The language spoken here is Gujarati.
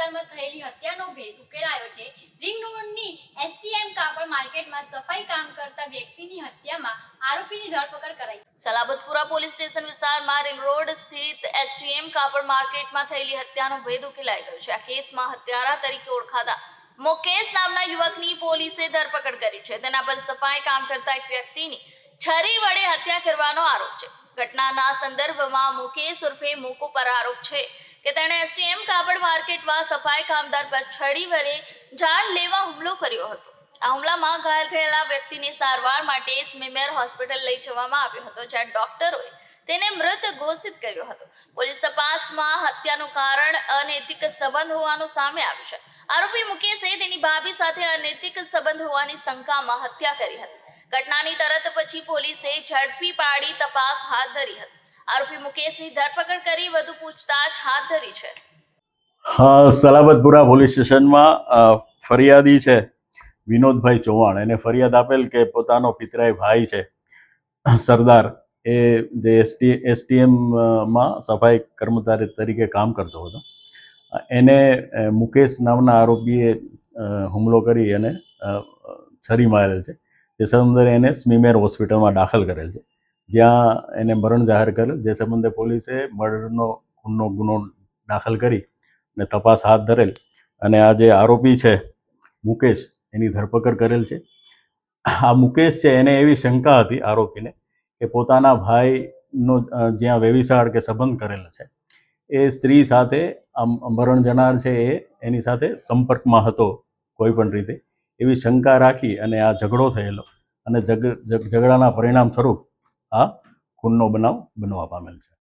વિસ્તારમાં થયેલી હત્યાનો ભેદ ઉકેલાયો છે। રિંગ રોડની એસટીએમ કાપડ માર્કેટમાં સફાઈ કામ કરતા વ્યક્તિની હત્યામાં આરોપીની ધરપકડ કરાઈ। સલાબતપુરા પોલીસ સ્ટેશન વિસ્તારમાં રિંગ રોડ સ્થિત એસટીએમ કાપડ માર્કેટમાં થયેલી હત્યાનો ભેદ ઉકેલાઈ ગયો છે। આ કેસમાં હત્યારા તરીકે ઓળખાતા મુકેશ નામના યુવકની પોલીસે ધરપકડ કરી છે। તેના પર સફાઈ કામ કરતા એક વ્યક્તિની છરી વડે હત્યા કરવાનો આરોપ છે। ઘટનાના સંદર્ભમાં મુકેશ ઉર્ફે મુકુ પર આરોપ છે કે તેણે એસટીએમ કાપડ માર્કેટમાં સફાઈ કામદાર પર છરી વડે જાન લેવા હુમલો કર્યો હતો। આ હુમલામાં ઘાયલ થયેલા વ્યક્તિને સારવાર માટે સ્મીમેર હોસ્પિટલ લઈ જવામાં આવ્યો હતો, જ્યાં ડોક્ટરોએ તેને મૃત ઘોષિત કર્યો હતો। પોલીસ તપાસમાં હત્યાનું કારણ અનૈતિક સંબંધ હોવાનું સામે આવ્યું છે। આરોપી મુકેશે તેની ભાભી સાથે અનૈતિક સંબંધ હોવાની શંકામાં હત્યા કરી હતી। ઘટનાની તરત પછી પોલીસે ઝડપી પાડી તપાસ હાથ ધરી હતી। આરોપી મુકેશની ધરપકડ કરી વધુ પૂછતાછ હાથ ધરી છે। સલાબતપુરા પોલીસ સ્ટેશનમાં ફરિયાદી છે વિનોદભાઈ ચૌહાણ, એને ફરિયાદ આપેલ કે પોતાનો પિતરાઈ ભાઈ છે સરદાર, એ જે એસટીએમમાં સફાઈ કર્મચારી તરીકે કામ કરતો હતો, એને મુકેશ નામના આરોપીએ હુમલો કરી અને છરી મારેલ છે। જે સંબંધે એને સ્મીમેર હોસ્પિટલમાં દાખલ કરેલ છે, જ્યાં એને મરણ જાહેર કરેલ। જે સંબંધે પોલીસે મર્ડરનો ખૂનનો ગુનો દાખલ કરી અને તપાસ હાથ ધરેલ અને આ જે આરોપી છે મુકેશ, એની ધરપકડ કરેલ છે। આ મુકેશ છે એને એવી શંકા હતી આરોપીને કે પોતાના ભાઈનો જ્યાં વ્યભિચાર કે સંબંધ કરેલો છે એ સ્ત્રી સાથે મરણ જનાર છે એ એની સાથે સંપર્કમાં હતો કોઈ પણ રીતે, એવી શંકા રાખી અને આ ઝઘડો થયેલો અને ઝઘડાના પરિણામ સ્વરૂપ આ ખૂનનો બનાવ બનવા પામેલ છે।